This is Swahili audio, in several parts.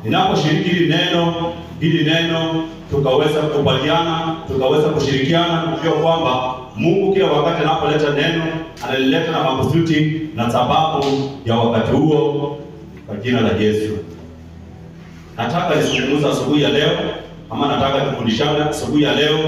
ninaposhiriki hili neno tukaweza kukubaliana, tukaweza kushirikiana kujua kwamba Mungu kila wakati anapoleta neno analileta na makusudi na sababu ya wakati huo, kwa jina la Yesu. Nataka nizungumze asubuhi ya leo, ama nataka tufundishane asubuhi ya leo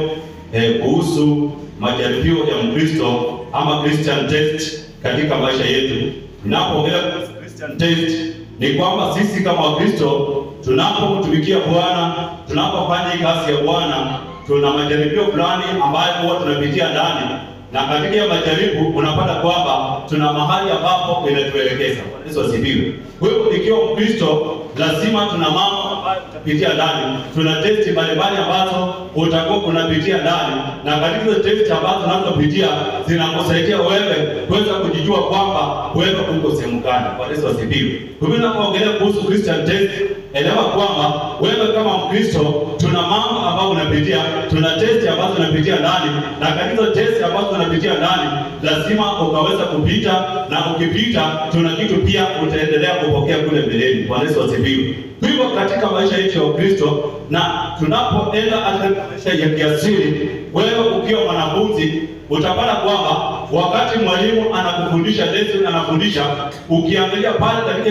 kuhusu majaribio ya Mkristo ama Christian test katika maisha yetu. Ninapoongelea Christian test ni kwamba sisi kama Wakristo tunapomtumikia Bwana, tunapofanya kazi ya Bwana, tuna majaribio fulani ambayo huwa tunapitia ndani, na katika hiyo majaribu unapata kwamba tuna mahali ambapo inatuelekeza. Yesu asifiwe. Kwa hiyo ikiwa Mkristo lazima tuna mambo ambayo tutapitia ndani, tuna testi mbalimbali ambazo utakuwa unapitia ndani, na katika hizo testi ambazo tunazopitia zinakusaidia wewe kuweza kujijua kwamba wewe uko sehemu gani. Yesu asifiwe. Kwa hiyo tunapoongelea kuhusu Christian test, elewa kwamba wewe kama Mkristo tuna mambo ambayo unapitia, tuna testi ambazo unapitia ndani, na katika hizo testi ambazo unapitia ndani lazima ukaweza kupita, na ukipita tuna kitu pia utaendelea kupokea kule mbeleni. Bwana Yesu asifiwe. Hivyo katika maisha yetu ya Kristo, na tunapoenda katika maisha ya kiasili, wewe ukiwa mwanafunzi utapata kwamba wakati mwalimu anakufundisha lesson, anafundisha, ukiangalia pale katika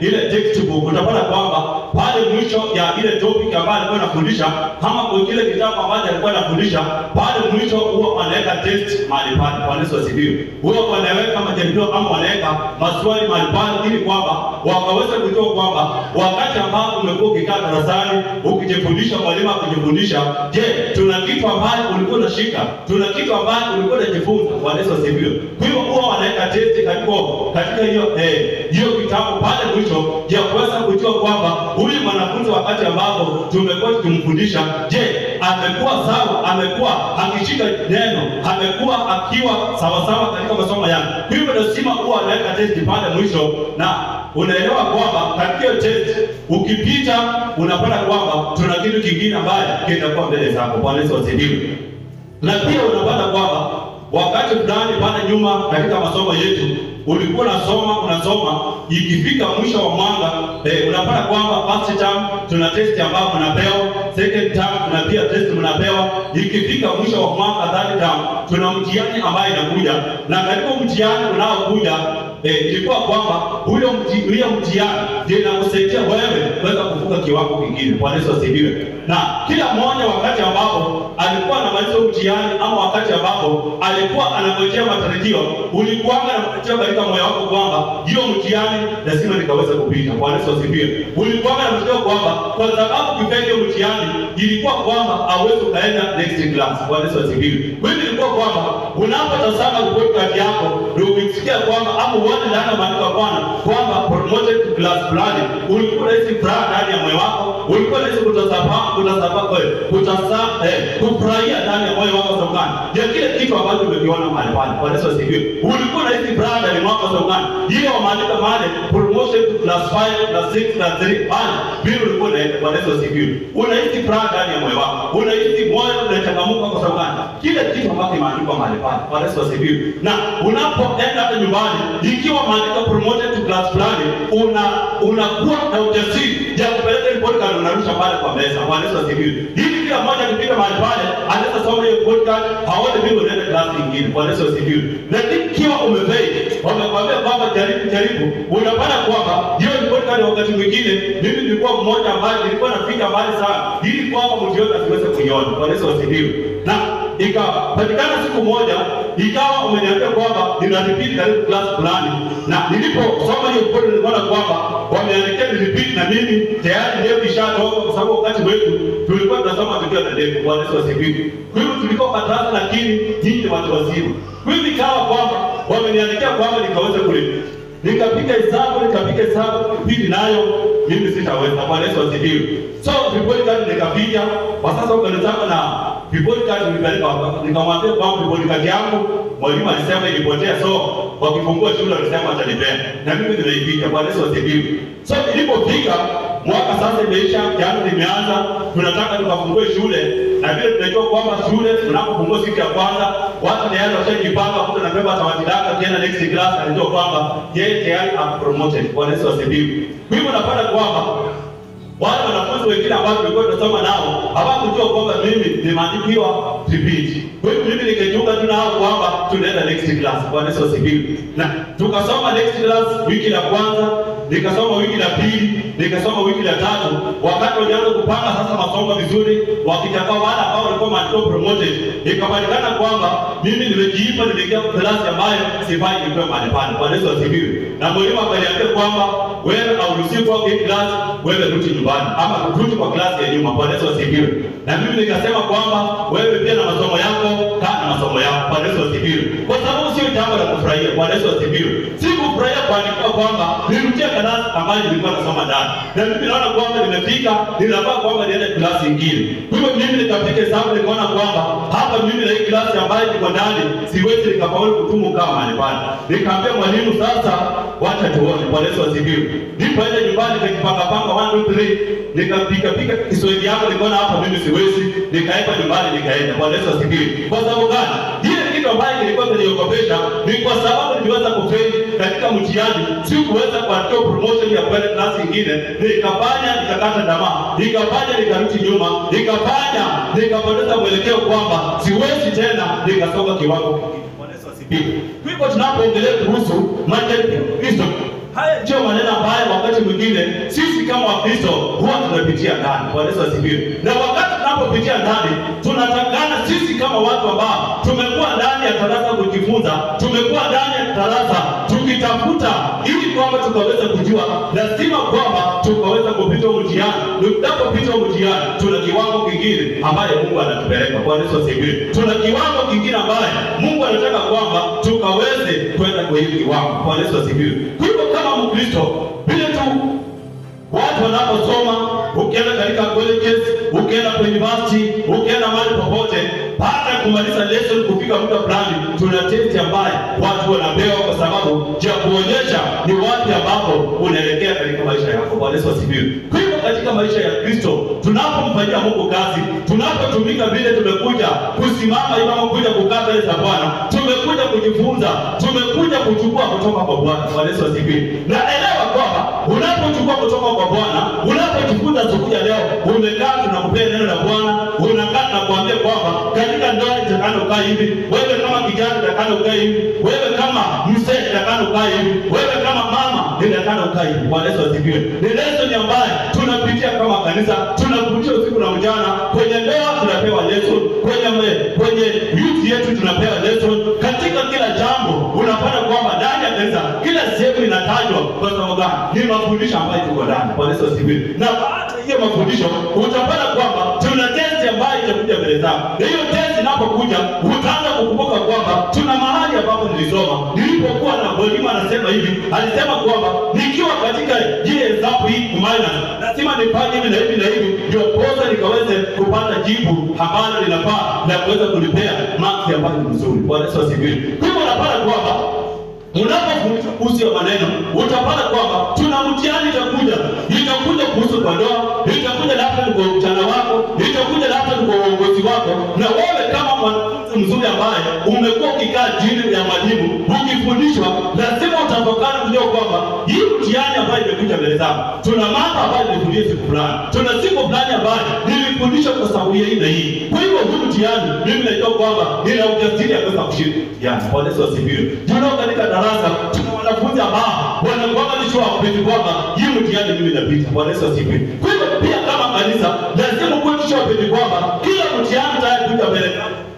ile textbook utapata kwamba pale mwisho ya ile topic ambayo alikuwa anafundisha, kama kwa kile kitabu ambacho alikuwa anafundisha, pale mwisho huwa wanaweka test mahali pale. Bwana Yesu asifiwe. Huwa wanaweka majaribio ama wanaweka maswali mahali pale, ili kwamba wakaweza kujua kwamba wakati ambapo umekuwa ukikaa darasani ukijifundisha, mwalimu akijifundisha, je, tuna kitu ambacho ulikuwa unashika, tuna kitu ambacho ulikuwa unajifunza. Bwana Yesu asifiwe. Kwa hiyo huwa wanaweka test katika hiyo kitabu pale mwisho, ya kuweza kujua kwamba huyu mwanafunzi wakati ambapo tumekuwa tukimfundisha, je, amekuwa sawa, amekuwa akishika neno, amekuwa akiwa sawa sawa katika masomo yake. Kwa hiyo lazima huwa anaweka test pale mwisho, na unaelewa kwamba katika test ukipita unapata kwamba tuna kitu kingine ambacho kitakuwa mbele zako. Bwana Yesu asifiwe. Na pia unapata kwamba wakati fulani pale nyuma katika masomo yetu ulikuwa unasoma, ikifika mwisho wa mwaka unapata kwamba first term tuna test ambayo mnapewa, second term tuna pia test mnapewa, ikifika mwisho wa mwaka third term tuna mtihani ambayo inakuja, na katika mtihani unaokuja ilikuwa kwamba huyo mtihani ndio inakusaidia wewe kuweza kuvuka kiwango kingine. Bwana Yesu asifiwe. Na kila mmoja wakati ambapo alikuwa anamaliza mtihani, ama wakati ambapo alikuwa anangojea matarajio, ulikuwa na matarajio katika moyo wako kwamba hiyo mtihani lazima nikaweza kupita. Bwana Yesu asifiwe. Ulikuwa na matarajio kwamba kwa sababu kipenge mtihani ilikuwa kwamba hauwezi kaenda next class. Bwana Yesu asifiwe. Kwa hiyo ilikuwa kwamba unapotazama report card yako ndio ukisikia kwamba ama uone ndani maandiko Bwana kwamba promoted to class fulani, ulikuwa hizi furaha ndani ya moyo wako, ulikuwa hizi kufurahia ndani ya moyo wako sokani ya kile kitu ambacho umekiona mahali pale. Bwana Yesu asifiwe. Ulikuwa na hizi furaha ndani mwako sokani, ile wameandika mahali promotion to class 5 class 6 class 3 pale bila ulikuwa na. Bwana Yesu asifiwe. Una hizi furaha ndani ya moyo wako, una hizi moyo unachangamuka kwa sokani kile kitu ambacho kimeandikwa mahali pale. Bwana Yesu asifiwe. Na unapoenda hata nyumbani, ikiwa maandika promoted to class fulani, unakuwa na ujasiri ya kupeleka report card, unarusha pale kwa meza. Bwana Yesu asifiwe. Hivi kila mmoja akipita mahali pale anaweza soma hiyo report card, haone mimi unaenda class nyingine. Bwana Yesu asifiwe. Lakini ikiwa umefeli, wamekwambia kwamba jaribu, unapata kwamba hiyo report card wakati mwingine, mimi nilikuwa mmoja ambaye nilikuwa nafika mbali sana ili kwamba mtu yote asiweze kuiona. Bwana Yesu asifiwe. Na ikapatikana siku moja ikawa umeniambia kwamba nina repeat karibu class fulani, na niliposoma hiyo report niliona kwamba wameandikia repeat, na mimi tayari leo ishatoka, kwa sababu wakati wetu tulikuwa tunasoma tukiwa na ndevu. Bwana Yesu asifiwe. Kwa hiyo tulikuwa madrasa, lakini nyinyi ni watu wazima. Kwa hiyo ikawa kwamba wameniandikia kwamba nikaweza kulipa, nikapiga hesabu pili nayo mimi sitaweza. Bwana Yesu asifiwe. So report card nikapiga, kwa sasa ukanitaka na report card nilipeleka, nikamwambia kwamba report card yangu mwalimu alisema ilipotea, so wakifungua shule alisema atanipea, na mimi nilaipiga. Bwana Yesu asifiwe. So ilipofika mwaka sasa imeisha, jana nimeanza, tunataka tukafungue shule, na vile tunajua kwamba shule tunapofungua siku ya kwanza watu tayari washajipanga, mtu anabeba tawadidaka tena next class, anajua kwamba yeye tayari promoted. Bwana Yesu asifiwe. Kwa hivyo napata kwamba Wale wanafunzi wengine ambao tulikuwa tunasoma nao hawakujua kwamba mimi nimeandikiwa repeat. Kwa hiyo mimi nikajiunga tu nao kwamba tunaenda next class. Bwana Yesu asifiwe. Na tukasoma next class wiki la kwanza, nikasoma wiki la pili, nikasoma wiki la tatu. Wakati walianza kupanga sasa masomo vizuri, wakitaka wale ambao walikuwa maandiko promoted, ikapatikana kwamba mimi nimejiipa nimeingia class ambayo sifai nikiwa mahali pale. Bwana Yesu asifiwe. Na mwalimu akaniambia kwamba wewe hauruhusiwi kwa class, wewe rudi nyumbani ama rudi kwa class ya nyuma. Bwana Yesu asifiwe. Na mimi nikasema kwamba wewe pia na masomo yako, kaa na masomo yako. Bwana Yesu asifiwe. Kwa sababu sio jambo la kufurahia. Bwana Yesu asifiwe. Si kufurahia kuandika kwamba nirudia class ambayo nilikuwa nasoma ndani. Na mimi naona kwamba nimefika, ninafaa kwamba niende class nyingine. Kwa hivyo mimi nikapiga hesabu nikaona kwamba hapa mimi na hii class ambayo niko ndani siwezi nikafaulu kutumu kama mahali pale. Nikamwambia mwalimu sasa wacha tuone. Bwana Yesu asifiwe. Nilipoenda nyumbani nikajipanga 1 2 3 nikapiga Kiswahili yangu nikaona hapa mimi siwezi, nikaenda nyumbani nikaenda. Bwana Yesu asifiwe. Kwa sababu gani? Ile kitu ambacho kilikuwa kiniogopesha ni kwa sababu niliweza kufeli katika mtihani, si kuweza kupata promotion ya kwenda class nyingine, nikafanya nikakata tamaa, nikafanya nikarudi nyuma, nikapoteza mwelekeo kwamba siwezi tena, nikasonga kiwango kingine. Bwana Yesu asifiwe. Kwa hivyo tunapoongelea kuhusu majaribio ya Kristo, haya ndio maneno ambayo wakati mwingine sisi kama Wakristo huwa tunapitia ndani. Bwana Yesu asifiwe. Na wakati tunapopitia ndani, tunatakana sisi kama watu ambao tumekuwa ndani ya darasa kujifunza, tumekuwa ndani ya darasa tukitafuta ili kwamba tukaweza kujua, lazima kwamba tukaweza kupita mtihani. Tunapopita mtihani, tuna kiwango kingine ambaye Mungu anatupeleka. Bwana Yesu asifiwe. Tuna kiwango kingine ambaye Mungu anataka kwamba tukaweze kwenda kwa hiyo kiwango. Bwana Yesu asifiwe. Kwa hivyo kama Mkristo, bila tu watu wanaposoma, ukienda katika colleges, ukienda kwa university, ukienda mahali popote, baada ya kumaliza lesson kufika muda fulani, tuna test ambayo watu wanapewa kwa sababu ya kuonyesha ni wapi ambapo unaelekea katika maisha yako. Bwana Yesu asifiwe. Kwa hivyo katika maisha ya Kristo, tunapomfanyia Mungu kazi, tunapotumika vile tumekuja kusimama ili kuja kukaa mbele za Bwana, tumekuja kujifunza, tumekuja kuchukua kutoka kwa Bwana. Bwana Yesu asifiwe. Na elewa kwamba unapochukua kutoka kwa Bwana, unapojifunza siku ya leo, umekaa tunakupea neno la Bwana, unakaa tunakuambia kwamba katika ndoa itakano kaa hivi, wewe kama kijana itakano kaa hivi, wewe kama mzee itakano kaa hivi, wewe kama mama itakano kaa hivi. Bwana Yesu asifiwe. Ni lesson ambayo tunapitia kama kanisa, tunapitia usiku na mchana. Kwenye ndoa tunapewa lesson, kwenye youth yetu tunapewa lesson. Katika kila jambo unapata kwamba ndani ya kanisa kila sehemu inatajwa kwa sababu gani? Ni mafundisho ambayo tuko ndani. Bwana Yesu asifiwe. Na baada ya hiyo mafundisho utapata kwamba tuna test ambayo itakuja mbele zako. Na hiyo test inapokuja utaanza kukumbuka kwamba tuna mahali ambapo nilisoma, nilipokuwa na mwalimu anasema hivi, alisema kwamba nikiwa katika ile hesabu hii minus lazima nifanye hivi na hivi na hivi ndio posa nikaweze kupata jibu ambalo linafaa na kuweza kulipea marks ambayo ni nzuri. Bwana Yesu asifiwe. Kwa hivyo unapata kwamba unapofundishwa kuhusu maneno, utapata kwamba tuna mtihani itakuja kuhusu kwa ndoa, itakuja labda kwa mchana wako, itakuja labda kwa uongozi wako. Na wewe kama mwanafunzi mzuri ambaye umekuwa ukikaa chini ya mwalimu ukifundishwa, lazima utafakari kujua kwamba hii mtihani ambayo imekuja mbele zako, tuna mambo ambayo nilifundisha siku fulani, tuna siku fulani ambayo nilifundisha kwa sababu hii na hii. Kwa hivyo huu mtihani mimi najua kwamba nina ujasiri ya kuweza kushinda. Bwana Yesu asifiwe. Tunao katika darasa tuna wanafunzi ambao wanakuwa kujua kwamba hii mtihani mimi napita. Bwana Yesu asifiwe. Kwa hivyo pia kama kanisa lazima kuhakikisha kwamba kila mtihani tayari kuja mbele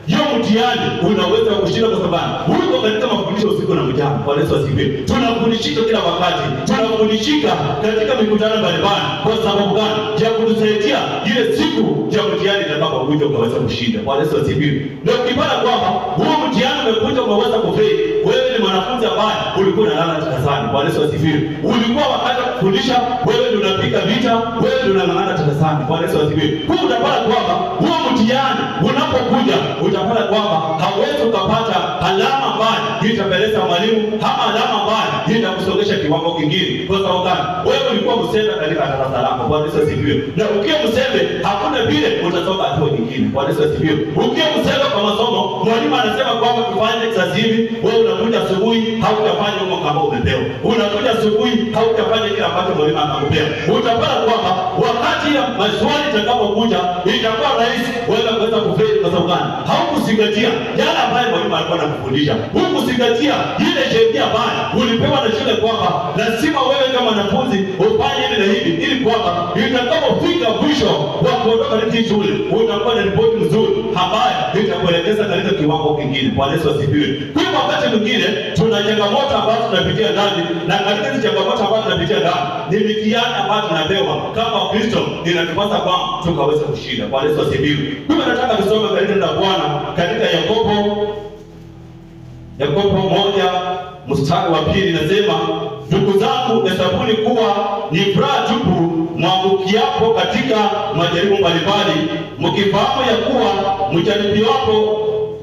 hiyo mtihani unaweza kushinda kwa sababu huko katika mafundisho usiku na mchana. Bwana Yesu asifiwe. Tunafundishika kila wakati, tunafundishika katika mikutano mbalimbali. Kwa sababu gani? Ya kutusaidia ile siku ya mtihani itakapokuja ukaweza kushinda. Bwana Yesu asifiwe. Na ukipata kwamba huo mtihani umekuja ukaweza kufeli, wewe ni mwanafunzi ambaye ulikuwa unalala darasani. Bwana Yesu asifiwe. Ulikuwa wakati kufundisha, wewe ndio unapiga vita, wewe ndio unang'ang'ana darasani. Bwana Yesu asifiwe. Kwa utapata kwamba huo mtihani unapokuja utapata kwamba hauwezi ukapata alama ambayo itapeleza mwalimu ama alama ambayo itakusongesha kiwango kingine. Kwa sababu gani? Wewe ulikuwa msembe katika darasa lako. Bwana Yesu asifiwe. Na ukiwa msembe hakuna vile utasonga hatua nyingine. Bwana Yesu asifiwe. Ukiwa msembe kwa masomo, mwalimu anasema kwamba tufanye exercise hivi, wewe unakuja asubuhi hautafanya huko kama umepewa. Unakuja asubuhi hautafanya kile ambacho mwalimu anakupea. Utapata kwamba wakati wakati ya maswali itakapokuja itakuwa rahisi wewe kuweza kufeli. Kwa sababu gani? Haukuzingatia yale ambayo mwalimu alikuwa anakufundisha. Hukuzingatia ile sheria ambayo ulipewa na shule kwamba lazima wewe kama mwanafunzi ufanye hivi na hivi, ili kwamba itakapofika mwisho wa kuondoka katika shule utakuwa na ripoti nzuri ambayo itakuelekeza katika kiwango kingine. Bwana Yesu asifiwe. Kwa hiyo wakati mwingine tuna changamoto ambazo tunapitia ndani, na katika hizo changamoto ambazo tunapitia ndani ni mitihani ambayo tunapewa kama Kristo, inatupasa kwamba tukaweza kushinda. Bwana Yesu asifiwe. Kwa hiyo nataka tusome katika neno la Bwana katika Yakobo 1:2 nasema, ndugu zangu, hesabuni kuwa ni furaha tupu mwangukiapo katika majaribu mbalimbali, mkifahamu ya kuwa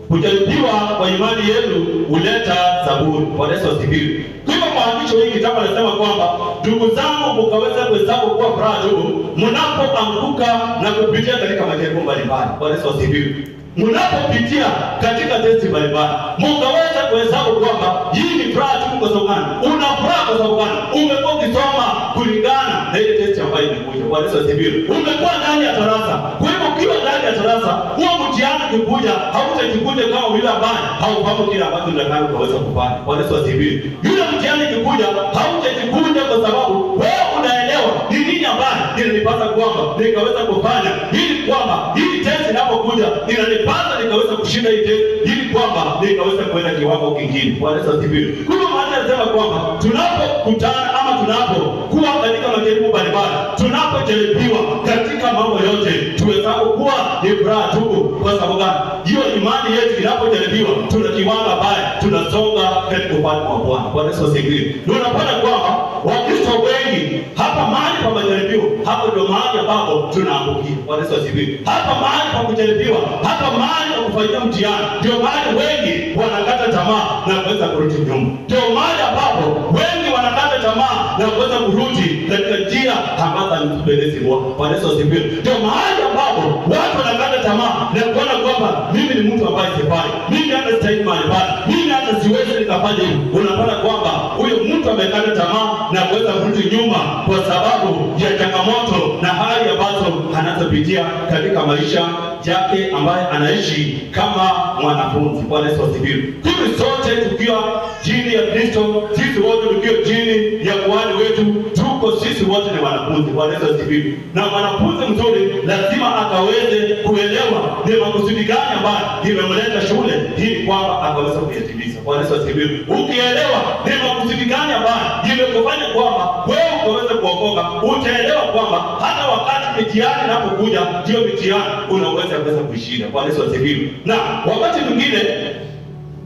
mjaribiwa kwa imani yenu huleta saburi. Bwana Yesu asifiwe. Kwa hivyo maandiko hii kitabu anasema kwamba ndugu zangu, mkaweza kuhesabu kuwa furaha tupu mnapoanguka na kupitia katika majaribu mbalimbali. Bwana Yesu asifiwe. Mnapopitia katika testi mbalimbali, mkaweza kuhesabu kwamba hii ni furaha tupu. Kwa sababu gani? Una furaha kwa sababu gani? Umekuwa ukisoma kulingana na ile testi ambayo imekuja. Bwana Yesu asifiwe. Umekuwa ndani ya darasa. Kwa hivyo ukiwa ndani ya darasa, huo mtihani ukikuja hautajikuja kama yule ambaye haufahamu kile ambacho unataka kuweza kufanya. Bwana Yesu asifiwe. Yule mtihani ukikuja hautajikuja kwa sababu wewe unaelewa ni nini ambaye inanipasa kwamba nikaweza kufanya, ili kwamba hii testi inapokuja inanipasa nikaweza kushinda hii testi, ili kwamba nikaweza kwenda kiwango kingine. Bwana Yesu asifiwe. Kwa hiyo maana nasema kwamba tunapokutana ama tunapokuwa katika majaribu mbalimbali, tunapojaribiwa katika mambo yote, tuwezapo kuwa ni furaha tupu. Kwa sababu gani? Hiyo imani yetu inapojaribiwa, tuna kiwango ambaye tunasonga katika ufalme wa Bwana. Bwana Yesu asifiwe. Ndio unapata kwamba Wakristo wengi hapa mahali pa majaribio, hapo ndio mahali ambapo tunaangukia. Bwana Yesu asifiwe. Hapa mahali pa kujaribiwa, hapa mahali pa kufanyia mtihani, ndio mahali wengi wanakata tamaa na kuweza kurudi nyuma. Ndio mahali ambapo wengi wanakata tamaa na kuweza kurudi katika njia ambazo zinatupendeza Bwana. Bwana Yesu asifiwe. Ndio mahali ambapo watu wanakata tamaa na kuona kwamba mimi ni mtu ambaye sifai, mimi hata sitahili mahali pale, mimi hata siwezi nikafanya hivi. Unapata kwamba huyo mtu amekata tamaa na kuweza kurudi nyuma kwa sababu ya changamoto na hali ambazo anazopitia katika maisha yake ambaye anaishi kama mwanafunzi. Bwana Yesu asifiwe. Sisi sote tukiwa chini ya Kristo, sisi wote tukiwa chini ya kuhani wetu, tuko sisi wote ni wanafunzi. Bwana Yesu asifiwe. Na mwanafunzi mzuri lazima akaweze kuelewa ni makusudi gani ambayo imemleta shule, ili kwamba akaweza kuyatimiza. Bwana Yesu asifiwe. Ukielewa ni makusudi gani ambayo imekufanya kwamba wewe ukaweza kuokoka, utaelewa kwamba hata wakati mitihani inapokuja, ndio mitihani unaweza kuishinda. Bwana Yesu asifiwe. Na wakati mwingine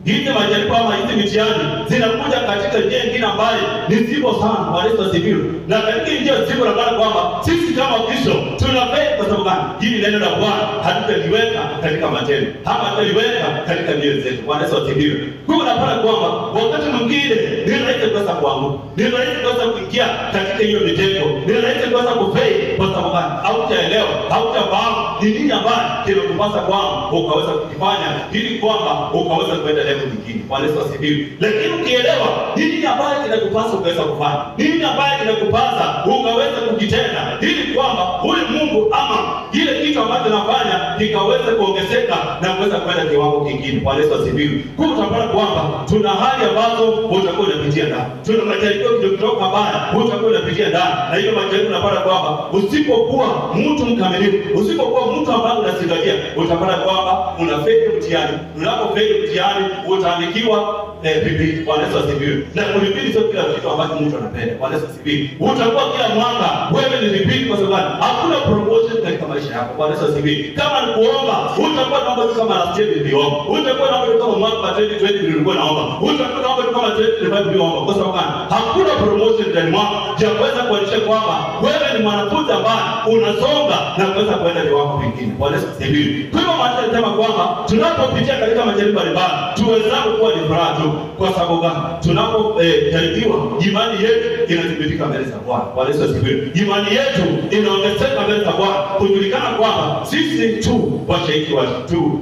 hizi majaribu ama hizi mitihani zinakuja katika njia nyingine ambayo ni zipo sana. Bwana Yesu asifiwe. Na katika njia zipo na maana kwamba sisi kama Kristo tunafanya kwa sababu gani? Hili neno la Bwana hatutaliweka katika matendo, ama hatutaliweka katika mioyo zetu. Bwana Yesu asifiwe. Kwa hiyo unapata kwamba wakati mwingine ni rahisi kuweza kuanguka, ni rahisi kuweza kuingia katika hiyo mitego, ni rahisi kuweza kufeli. Kwa sababu gani? Hautaelewa, hautafahamu ni nini ambayo kimekupasa kwamba ukaweza kukifanya, ili kwamba ukaweza kwenda nyingine. Bwana Yesu asifiwe. Lakini ukielewa nini ambayo kinakupasa ukaweza kufanya, nini ambayo kinakupasa ukaweza kukitenda, ili kwamba huyu Mungu ama ile kitu ambacho nafanya kikaweza kuongezeka na kuweza kwenda kiwango kingine. Bwana Yesu asifiwe. Kwa hiyo utapata kwamba tuna hali ambazo utakuwa unapitia ndani, tuna majaribio kidogo ambayo utakuwa unapitia ndani, na hiyo majaribio unapata kwamba usipokuwa mtu mkamilifu, usipokuwa mtu ambaye unazingatia, utapata kwamba unafeli mtihani. Unapofeli mtihani utaandikiwa Biblia. Bwana Yesu asifiwe. Na kulipili sio kila kitu ambacho mtu anapenda. Bwana Yesu asifiwe. Utakuwa kila mwaka wewe ni biblia kwa sababu hakuna promotion katika maisha yako. Bwana Yesu asifiwe. Kama ni kuomba, utakuwa naomba kama last year niliomba. Utakuwa naomba kama mwaka 2020 nilikuwa naomba. Utakuwa naomba kama 2025 niliomba. Kwa sababu hakuna promotion ndani mwako ya kuweza kuonyesha kwamba wewe ni mwanafunzi ambaye unasonga na kuweza kwenda viwango vingine. Bwana Yesu asifiwe. Kwa hiyo maana tunasema kwamba tunapopitia katika majaribu mbalimbali, tuwezao kuwa ni furaha tu. Kwa sababu gani? Tunapojaribiwa, imani yetu inathibitika mbele za Bwana. Bwana Yesu asifiwe. Imani yetu inaongezeka mbele za Bwana, kujulikana kwamba sisi tu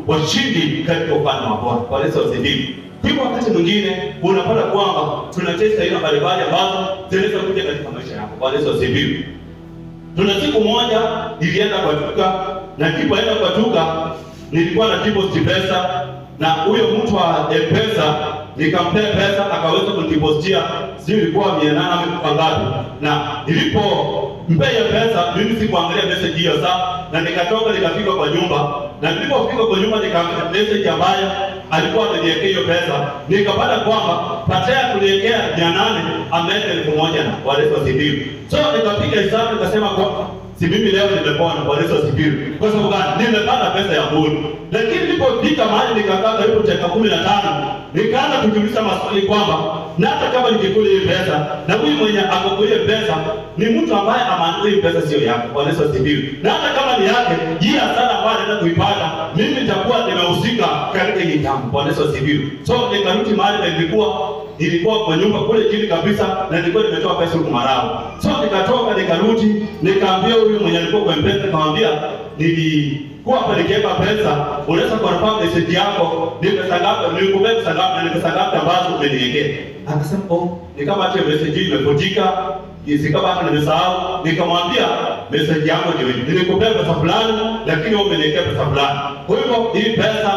washindi katika ufalme wa Bwana. Bwana Yesu asifiwe. Hivyo wakati mwingine unapata kwamba tunatesa aina mbalimbali ambazo zinaweza kuja katika maisha yako. Bwana Yesu asifiwe. Tuna siku moja nilienda kwa duka, na nilipoenda kwa duka nilikuwa na deposit pesa, na huyo mtu wa M-Pesa nikampea pesa akaweza kunidepositia, sio ilikuwa 800 au ngapi. Na nilipompea pesa mimi sikuangalia message hiyo saa, na nikatoka nikafika kwa nyumba, na nilipofika kwa nyumba nikaangalia message ambayo alikuwa ameniwekea hiyo pesa, nikapata kwamba patia kuniwekea 800 ameweka 1000 na wale wasibiru. So nikapiga hesabu nikasema kwamba si mimi leo nimepona kwa Yesu asifiwe. Kwa sababu gani? Nimepata pesa ya bure. Lakini nilipofika mahali nikakaa karibu dakika 15, nikaanza kujiuliza maswali kwamba na hata kama nikikula hii pesa, na huyu mwenye akokulia pesa ni mtu ambaye ameandika hii pesa sio yake. Kwa Yesu asifiwe. Na hata kama ni yake, hii hasara ambayo anaenda kuipata, mimi nitakuwa nimehusika katika hii jambo. Kwa Yesu asifiwe. So nikarudi mahali nilikuwa kwa nyumba kule chini kabisa, na nilikuwa nimetoa pesa huko Marao. So nikatoka nikarudi, nikaambia huyu mwenye alikuwa kwa M-Pesa, nikamwambia nilikuwa hapa nikiweka pesa, unaweza confirm message yako ni pesa ngapi, nilikupea pesa ngapi na ni pesa ngapi ambazo umeniwekea. Akasema ni kama hata message hii imepotika, kama hata nimesahau. Nikamwambia message yako ndio hii, nilikupea pesa fulani lakini wewe umeniwekea pesa fulani, kwa hivyo hii pesa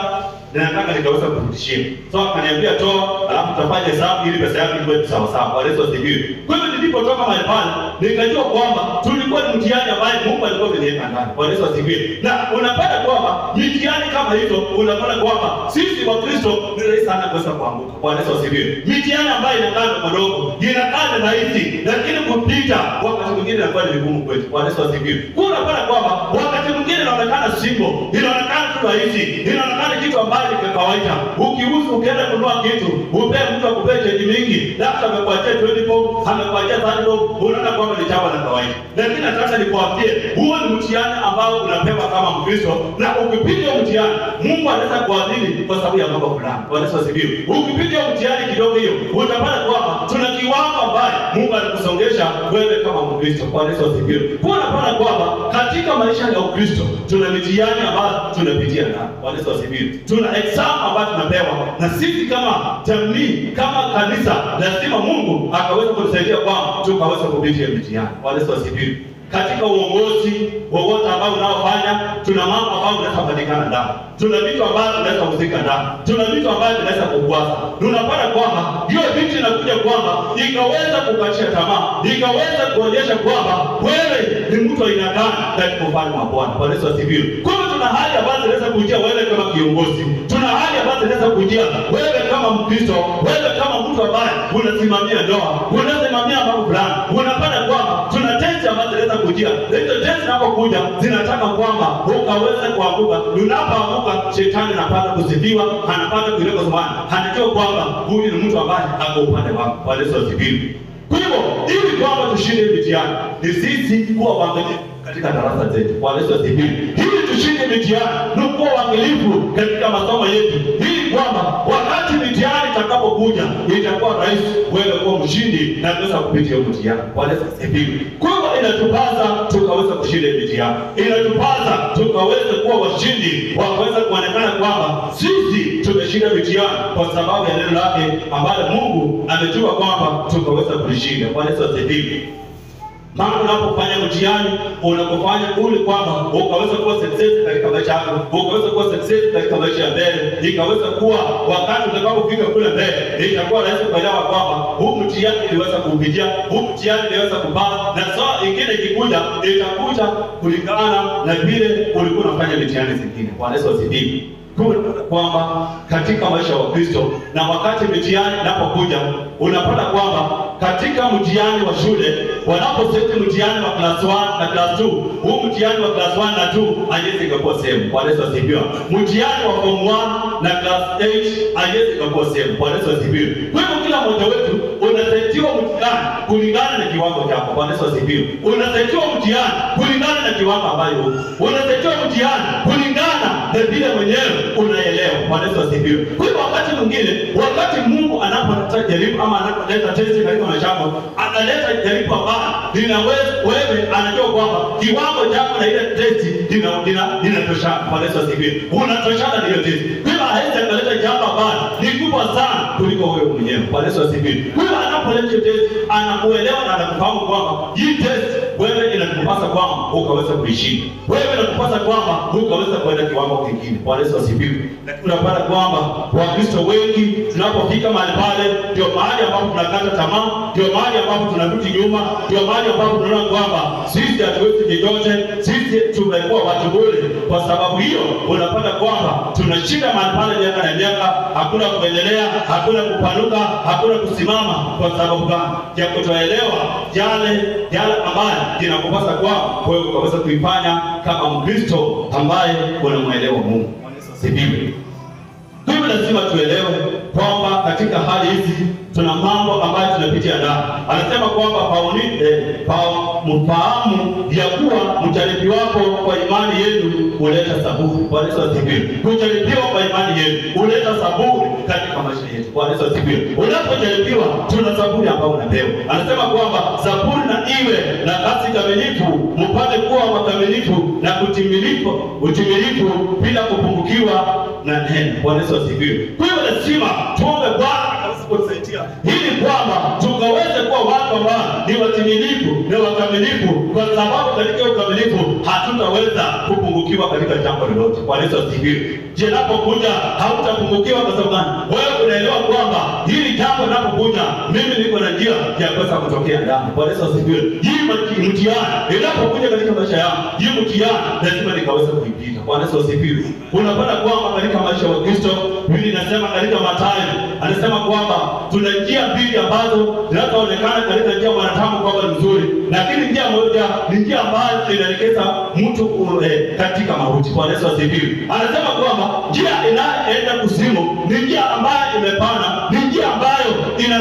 nataka nikaweza kurudishia. So akaniambia toa, alafu tutafanya hesabu ili pesa yako iwe sawa sawa. Kwa Yesu asifiwe. Kwa hivyo nilipotoka mahali pale nikajua kwamba tulikuwa ni mtihani ambaye Mungu alikuwa ameniweka ndani. Kwa Yesu asifiwe. Na unapata kwamba mitihani kama hizo, unapata kwamba sisi wa Kristo ni rahisi sana kuweza kuanguka. Kwa Yesu asifiwe. Mitihani ambayo inakaa kidogo, inakaa rahisi, lakini kupita wakati mwingine inakuwa ni vigumu kwetu. Kwa Yesu asifiwe. Kwa unapata kwamba wakati mwingine inaonekana simple, inaonekana tu rahisi, inaonekana kitu ambacho kwa kawaida. Ukiuza ukienda kununua kitu, upe mtu akupee change mingi, labda amekuachia 20 bob, amekuachia 30 bob, unaona kwamba ni jambo la kawaida. Lakini nataka nikwambie, huo ni mtihani ambao unapewa kama Mkristo, na ukipiga mtihani, Mungu anaweza kuadhibu kwa sababu ya mambo fulani. Kwa Yesu asifiwe. Ukipiga mtihani kidogo hiyo, utapata kwamba tuna kiwango ambaye Mungu anakusongesha wewe kama Mkristo. Kwa Yesu asifiwe. Kwa unapata kwamba katika maisha ya Ukristo tuna mitihani ambayo tunapitia ndani. Kwa Yesu asifiwe. Tuna exam ambayo tunapewa, na sisi kama jamii, kama kanisa, lazima Mungu akaweza kutusaidia kwamba tukaweza kupitia mitihani. Kwa Yesu asifiwe. Katika uongozi wowote ambao unaofanya, tuna mambo ambayo unaweza kupatikana ndani. Tuna vitu ambavyo tunaweza kuzika ndani. Tuna vitu ambavyo tunaweza kukwaza. Tunapata kwamba hiyo vitu inakuja kwamba ikaweza kukatisha tamaa, ikaweza kuonyesha kwamba wewe ni mtu aina gani katika ufalme wa Bwana. Kwa Yesu asifiwe. Kwa hiyo tuna hali ambazo zinaweza kujia wewe kama kiongozi. Tuna hali ambazo zinaweza kujia wewe kama Mkristo, wewe kama mtu ambaye unasimamia ndoa, unasimamia mambo fulani. Unapata kwamba tuna testi ambazo zinaweza kujia. Hizo testi zinapokuja zinataka kwamba ukaweze kuanguka. Unapoanguka, shetani anapata kusifiwa, anapata kuelekwa zamani. Anajua kwamba huyu ni mtu ambaye ako upande wako. Kwa Yesu asifiwe. Kwa hivyo, ili kwamba tushinde mitihani, ni sisi kuwa waangalifu katika darasa zetu. Kwa Yesu asifiwe. Ili tushinde mitihani, ni kuwa waangalifu katika masomo yetu, ili kwamba wakati mitihani itakapokuja itakuwa rahisi wewe kuwa mshindi na kuweza kupitia mtihani. Kwa Yesu asifiwe. Kwa hivyo inatupasa tukaweza kushinda mitihani. Inatupasa tukaweza kuwa washindi, wakaweza kuonekana kwamba sisi tumeshinda mitihani kwa sababu ya neno lake ambalo Mungu ametuma kwamba tukaweza kulishinda. Kwa Yesu asifiwe. Maana unapofanya mtihani, unapofanya kule kwamba ukaweza kuwa success katika maisha yako, ukaweza kuwa success katika maisha ya mbele, ikaweza kuwa wakati utakapofika kule mbele, itakuwa rahisi kuelewa kwamba huu mtihani uliweza kuupitia, huu mtihani uliweza kupata, na saa ingine ikikuja, itakuja kulingana na vile ulikuwa unafanya mitihani zingine. Kwa Yesu asifiwe. Kwamba katika maisha ya Kristo, na wakati mitihani inapokuja, unapata kwamba katika mtihani wa shule, wanaposeti mtihani wa class 1 na class 2, huu mtihani wa class 1 na 2 haiwezi kuwa same. Kwa Yesu asifiwe. Mtihani wa form 1 na class 8 haiwezi kuwa same. Kwa Yesu asifiwe. Kwa hivyo kila mmoja wetu unasetiwa mtihani kulingana na kiwango chako. Kwa Yesu asifiwe. Unasetiwa mtihani kulingana na kiwango ambacho unasetiwa mtihani kulingana na vile mwenyewe unaelewa. Kwa Yesu asifiwe. Kwa hivyo wakati mwingine, wakati Mungu anapoleta jaribu ama anapoleta testi katika maisha yako, analeta jaribu ambalo linaweza wewe anajua kwamba kiwango chako na ile testi linatoshana. Kwa Yesu asifiwe. Unatoshana na ile testi. Kwa hivyo hawezi kuleta jambo ambalo ni kubwa sana kuliko wewe mwenyewe. Bwana Yesu asifiwe. Huyo anapoleta test anakuelewa na anakufahamu kwamba hii test wewe inakupasa kwamba ukaweza kuishinda. Wewe inakupasa kwamba ukaweza kwenda kiwango kingine. Bwana Yesu asifiwe. Lakini unapata kwamba Wakristo wengi tunapofika mahali pale ndio mahali ambapo tunakata tamaa, ndio mahali ambapo tunarudi nyuma, ndio mahali ambapo tunaona kwamba sisi hatuwezi chochote, sisi tumekuwa watu bure. Kwa sababu hiyo unapata kwamba tunashinda mahali pale miaka na miaka, hakuna kuendelea, hakuna kupanuka, hakuna kusimama. Kwa sababu gani? Ya kutoelewa yale ambayo inakupasa kwamba wewe ukaweza kuifanya kama Mkristo ambaye unamwelewa Mungu. Sibibi. Hivyo lazima tuelewe kwamba katika hali hizi tuna mambo ambayo tunapitia ndani. Anasema kwamba mfahamu ya kuwa mjaribiwapo kwa imani yenu huleta saburi. Bwana Yesu asifiwe. Kujaribiwa kwa imani yenu huleta saburi katika maisha yetu. Bwana Yesu asifiwe. Unapojaribiwa tuna saburi ambayo unapewa. Anasema kwamba saburi na iwe na kasi kamilifu, mpate kuwa wakamilifu na utimilifu bila kupungukiwa na neno. Bwana Yesu asifiwe. Kwa hiyo lazima tuombe Bwana kutusaidia ili kwamba tukaweze kuwa watu ambao ni watimilifu na wakamilifu, kwa sababu katika ukamilifu hatutaweza kupungukiwa katika jambo lolote. Bwana Yesu asifiwe. Je, napokuja hautapungukiwa kwa sababu gani? Wewe unaelewa kwamba hili jambo linapokuja mimi niko na njia ya kuweza kutokea ndani. Bwana Yesu asifiwe. Hii mtihani inapokuja katika maisha yangu, hii mtihani lazima nikaweza kuipita. Bwana Yesu asifiwe. Unapata kwamba katika maisha ya Kristo, Biblia inasema katika Mathayo, anasema kwamba tuna njia mbili ambazo zinazoonekana katika njia mwanadamu kwamba ni nzuri, lakini njia moja ni njia ambayo inaelekeza mtu katika mauti. Bwana Yesu asifiwe. Anasema kwamba njia inayoenda kuzimu ni njia ambayo imepana, ni njia ambayo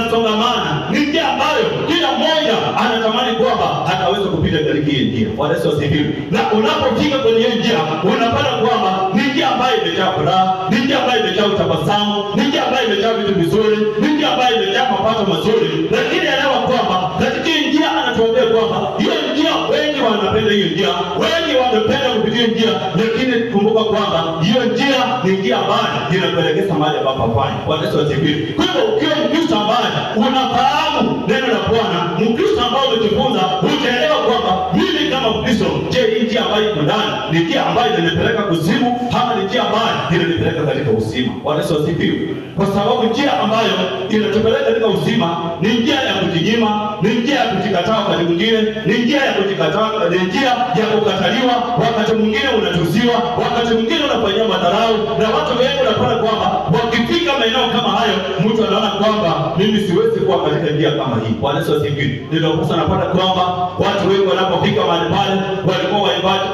inasongamana, ni njia ambayo kila mmoja anatamani kwamba ataweza kupita katika hiyo njia. Bwana Yesu asifiwe. Na unapofika kwenye hiyo njia unapata kwamba ni njia ambayo imejaa furaha, ni njia ambayo imejaa utabasamu, ni njia ambayo imejaa vitu vizuri, ni njia ambayo imejaa mapato mazuri. Lakini elewa kwamba katika hiyo njia anatuambia kwamba hiyo njia wengi wanapenda hiyo njia, wengi wanapenda kupitia njia, lakini kumbuka kwamba hiyo njia ni njia ambayo inakuelekeza mahali ambapo hapana. Bwana Yesu asifiwe. Kwa hivyo ukiwa Mkristo ambaye unafahamu neno la Bwana, Mkristo ambaye umejifunza, utaelewa kwamba mimi kama Mkristo, je, hii njia ambayo iko ndani ni njia ambayo inanipeleka kuzimu ama ni njia ambayo inanipeleka katika uzima? Bwana Yesu asifiwe. Kwa sababu njia ambayo inatupeleka katika uzima ni njia ya kujinyima, ni njia ya kujikataa wakati mwingine, ni njia ya kujikataa, ni njia ya kukataliwa, wakati mwingine unatuziwa, wakati mwingine unafanyia madharau, na watu wengi wanapata kwamba wakifika maeneo kama hayo mtu anaona kwamba mimi siwezi kuwa katika njia kama hii. Bwana Yesu asifiwe. Ndio kwa sababu napata kwamba watu wengi wanapofika mahali pale walikuwa waimbaji,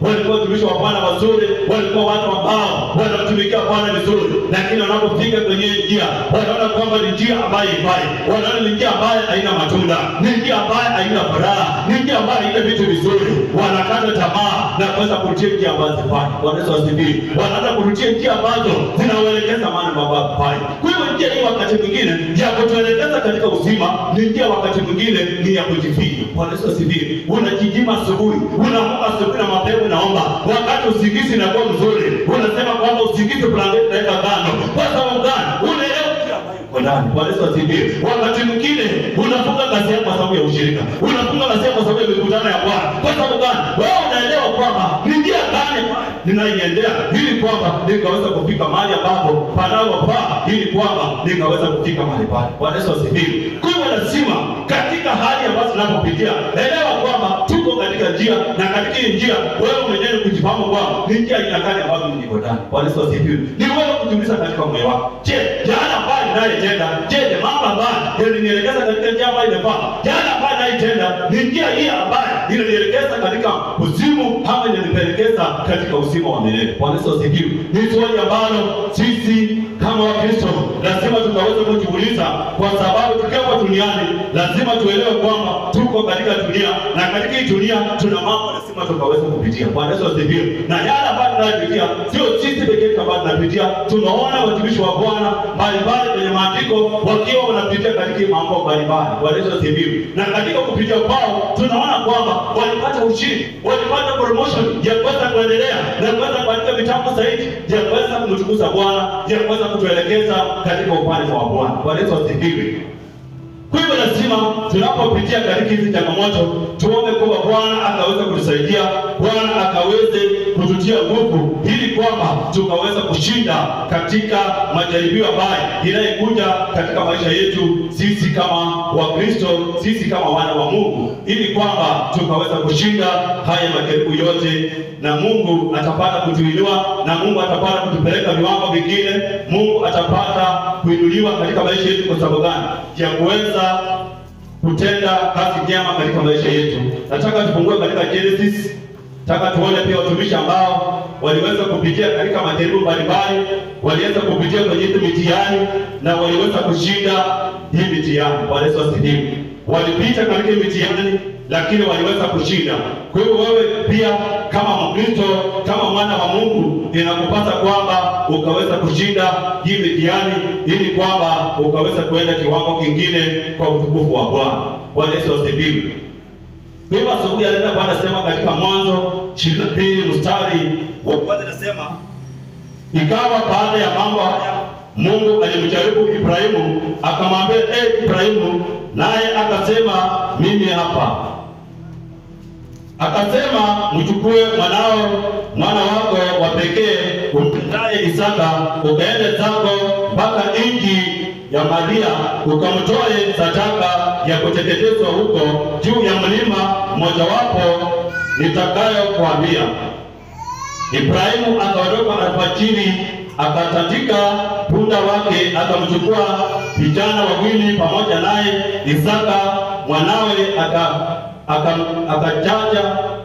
walikuwa watumishi wa Bwana wazuri, walikuwa watu ambao wanamtumikia Bwana vizuri, lakini wanapofika kwenye njia wanaona kwamba ni njia ambayo ifai, wanaona ni njia ambayo haina matunda, ni njia ambayo haina furaha, ni njia ambayo haina vitu vizuri, wanakata tamaa na kuweza kurudia njia ambazo zifai. Bwana Yesu asifiwe. Wanaanza kurudia njia ambazo zinawaelekeza mahali ambapo hapafai. Kwa hiyo njia hii wakati mwingine ya kutuelekeza katika uzima, ni njia wakati mwingine ni ya kujificha. Bwana Yesu asifiwe. Unajinyima asubuhi, unaamka asubuhi na mapema unaomba, wakati usingizi unakuwa mzuri unasema kwamba usingizi blanketi naweka kando. Kwa sababu gani? Unaelewa njia ambayo uko ndani. Bwana Yesu asifiwe. Wakati mwingine unafunga kazi yako kwa sababu ya ushirika, unafunga kazi yako kwa sababu ya mikutano ya Bwana. Kwa sababu gani? Wewe unaelewa kwamba ni njia gani ninaiendea ili kwamba nikaweza kufika mahali ambapo panapofaa, ili kwamba nikaweza kufika mahali pale. Bwana Yesu asifiwe. Kwa hiyo lazima katika hali ambazo tunapopitia, elewa kwamba tuko katika njia, na katika hii njia wewe mwenyewe kujifahamu kwamba ni njia ina gani ambayo niko ndani. Bwana Yesu asifiwe. Ni wewe kujiuliza katika moyo wako, je, jana ambayo ninayotenda, je, ni mambo ambayo yananielekeza katika njia ambayo inafaa? Jana ambayo ninayotenda ni njia hii ambayo inanielekeza katika kuzimu ama inanipelekeza katika uzima wa milele? Bwana Yesu asifiwe. Ni swali ambalo sisi kama Wakristo lazima tukaweze kujiuliza, kwa sababu tukiwa duniani lazima tuelewe kwamba tuko katika dunia, na katika hii dunia tuna mambo lazima tukaweze kupitia. Bwana Yesu asifiwe. Na yale ambayo tunayopitia sio sisi pekee yetu ambao tunapitia, tunaona watumishi wa Bwana mbalimbali kwenye maandiko wakiwa wanapitia katika mambo mbalimbali. Bwana Yesu asifiwe. Na katika kupitia kwao tunaona kwamba walipata ushindi, walipata promotion ya kuweza kuendelea na kuweza kuandika vitabu zaidi ya kuweza kumtukuza Bwana, ya kuweza kutuelekeza katika upande wa Bwana. Bwana Yesu asifiwe. Kwa hivyo lazima tunapopitia katika hizi changamoto tuombe kwamba Bwana akaweza kutusaidia, Bwana akaweze kututia nguvu ili kwamba tukaweza kushinda katika majaribio ambayo inayokuja katika maisha yetu sisi kama Wakristo, sisi kama wana wa Mungu, ili kwamba tukaweza kushinda haya majaribu yote, na Mungu atapata kutuinua, na Mungu atapata kutupeleka viwango vingine. Mungu atapata kuinuliwa katika maisha yetu. Kwa sababu gani? Ya kuweza kutenda kazi njema katika maisha yetu. Nataka tufungue katika Genesis. Nataka tuone pia watumishi ambao waliweza kupitia katika majaribu mbalimbali, waliweza kupitia kwenye mitihani na waliweza kushinda hii mitihani. Bwana Yesu asifiwe. Walipita katika mitihani lakini waliweza kushinda. Kwa hiyo wewe pia kama Mkristo, kama mwana wa Mungu, inakupasa kwamba ukaweza kushinda hii mitihani ili kwamba ukaweza kuenda kiwango kingine kwa utukufu wa Bwana. Bwana Yesu asifiwe. Kwa hivyo asubuhi ya leo Bwana anasema katika Mwanzo 22 mstari wa kwanza, anasema ikawa baada ya mambo haya Mungu alimjaribu Ibrahimu, akamwambia Ibrahimu, naye akasema mimi hapa. Akasema mchukue mwana wako wa pekee umpendaye Isaka, ukaende zako mpaka nchi ya Moria, ukamtoe sadaka ya kuteketezwa huko juu ya mlima mmojawapo nitakayokuambia. Ibrahimu akaondoka alfajiri, akatandika punda wake, akamchukua vijana wawili pamoja naye Isaka mwanawe, akachaja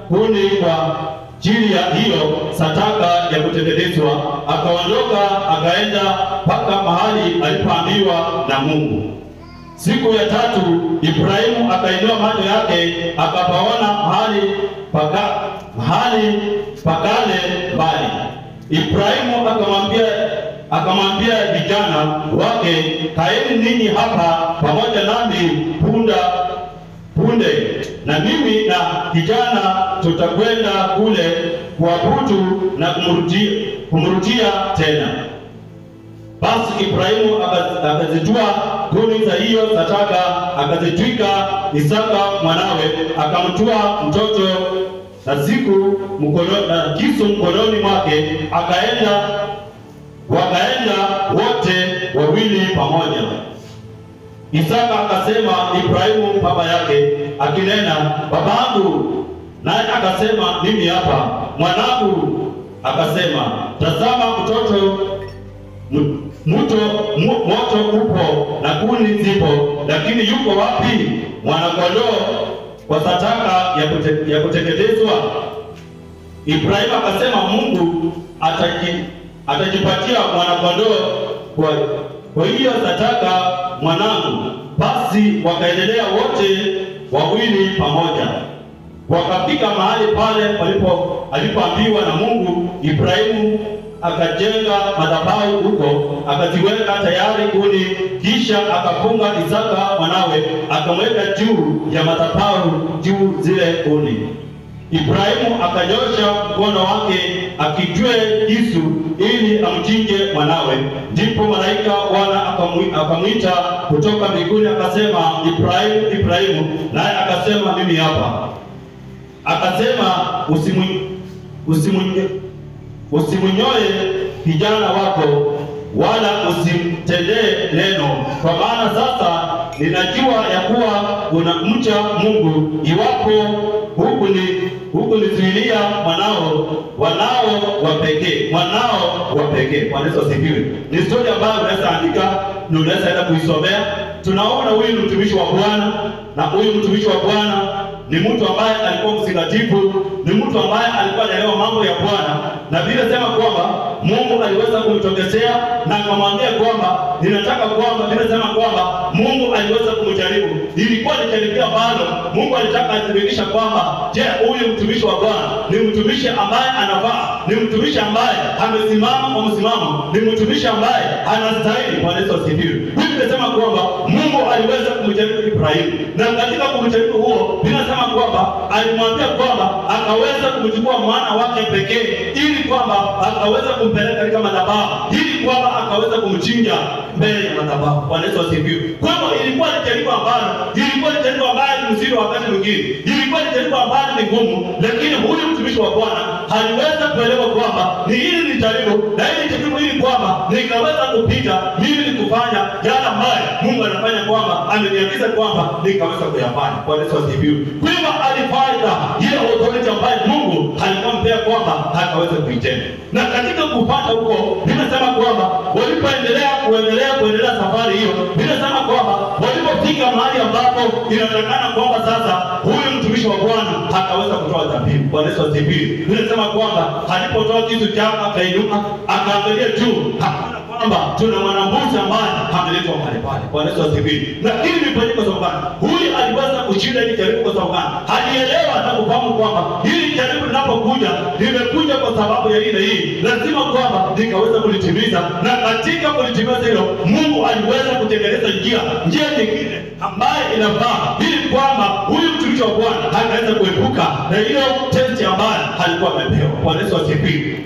kuni kwa ajili ya hiyo sadaka ya kuteketezwa, akaondoka akaenda mpaka mahali alipoambiwa na Mungu. Siku ya tatu Ibrahimu akainua macho yake, akapaona mahali pakale mbali. Ibrahimu akamwambia vijana wake, kaeni ninyi hapa pamoja nami punde, na mimi na kijana tutakwenda kule kuabudu na kumrudia tena. Basi Ibrahimu akazitoa kuni za hiyo sadaka, akazitwika Isaka mwanawe, akamtoa mtoto na kisu mkononi mwake, wakaenda wote wawili pamoja. Isaka akasema Ibrahimu baba yake akinena, babangu. Naye akasema mimi hapa. Mwanangu akasema, tazama moto upo na kuni zipo, lakini yuko wapi mwana-kondoo kwa sadaka ya kuteketezwa? Ibrahimu akasema, Mungu atajipatia mwana-kondoo kwa hiyo sadaka, mwanangu. Basi wakaendelea wote wawili pamoja, wakafika mahali pale alipoambiwa na Mungu. Ibrahimu akajenga madhabahu huko, akaziweka tayari kuni, kisha akafunga Isaka mwanawe, akamweka juu ya madhabahu juu zile kuni. Ibrahimu akanyosha mkono wake akitwee kisu ili amchinje mwanawe. Ndipo malaika Bwana akamwita kutoka mbinguni, akasema, Ibrahimu, Ibrahimu. Naye akasema, mimi hapa. Akasema, usimunyoe kijana wako, wala usimtendee neno, kwa maana sasa ninajua ya kuwa unamcha Mungu, iwapo hukunizuilia mwanao wa pekee. Bwana Yesu asifiwe. Ni story ambayo unaweza andika na unaweza enda kuisomea. Tunaona huyu ni mtumishi wa Bwana, na huyu mtumishi wa Bwana ni mtu ambaye alikuwa msikatifu, ni mtu ambaye alikuwa anaelewa mambo ya Bwana, na vile sema kwamba Mungu aliweza kumtokezea na akamwambia kwamba ninataka kwamba vile sema kwamba Mungu aliweza kumjaribu. Ilikuwa ni jaribio ambalo Mungu alitaka athibitisha kwamba je, huyu mtumishi wa Bwana ni mtumishi ambaye anafaa, ni mtumishi ambaye amesimama kwa msimamo, ni mtumishi ambaye anastahili. Bwana Yesu asifiwe. Biblia inasema kwamba Mungu aliweza kumjaribu Ibrahimu. Na katika kumjaribu huo, ninasema kwamba alimwambia kwamba akaweza kumchukua mwana wake pekee, ili kwamba akaweza kumpeleka katika madhabahu, ili kwamba akaweza kumchinja mbele ya madhabahu. Bwana Yesu asifiwe. Kwa hivyo ilikuwa ni jaribu ambalo ni mzito wakati mwingine, ilikuwa ni jaribu ambalo ni ngumu, lakini huyu mtumishi wa Bwana aliweza kuelewa kwamba ni hili ni jaribu, na hili jaribu ili kwamba nikaweza kupita, mimi ni kufanya yale ambayo Mungu anafanya kwamba ameniagiza kwamba nikaweza kuyafanya. Bwana Yesu asifiwe. Kwa hivyo alifanya ile authority ambayo Mungu alikuwa mpea kwamba akaweza kuitenda. Na katika kupata huko, ninasema kwamba kuendelea safari hiyo, ninasema kwamba walipofika mahali ambapo inaonekana kwamba sasa huyu mtumishi wa Bwana akaweza kutoa dhabihu. Bwana Yesu asifiwe. Ninasema kwamba alipotoa kitu chake akainuka, akaangalia juu, kwamba tuna mwanambuzi ambaye ameletwa mahali pale. Bwana Yesu asifiwe. Lakini nilipojua kwa sababu huyu aliweza kushinda ile jaribu kwa sababu alielewa na kufahamu kwamba hili jaribu linapokuja limekuja kwa sababu ya ile hii, lazima kwamba nikaweza kulitimiza. Na katika kulitimiza hilo, Mungu aliweza kutengeneza njia nyingine ambayo inafaa, ili kwamba huyu mtumishi wa Bwana akaweza kuepuka na hiyo testi ambayo alikuwa amepewa. Bwana Yesu asifiwe.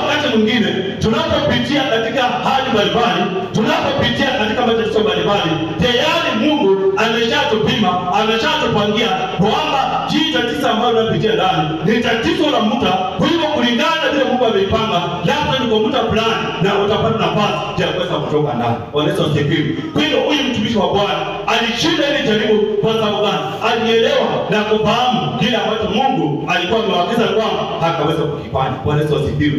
Wakati mwingine tunapopitia katika hali mbalimbali, tunapopitia katika matatizo mbalimbali, tayari Mungu ameshatupima, ameshatupangia kwamba hii tatizo ambalo unapitia ndani ni tatizo la muda. Kwa hivyo kulingana na vile Mungu ameipanga, labda ni kwa muda fulani na utapata nafasi ya kuweza kutoka ndani. Bwana Yesu asifiwe. Kwa hivyo huyu mtumishi wa Bwana alishinda ile jaribu kwa sababu gani? Alielewa na kufahamu kile ambacho Mungu alikuwa amewaagiza kwamba akaweza kukifanya. Bwana Yesu asifiwe.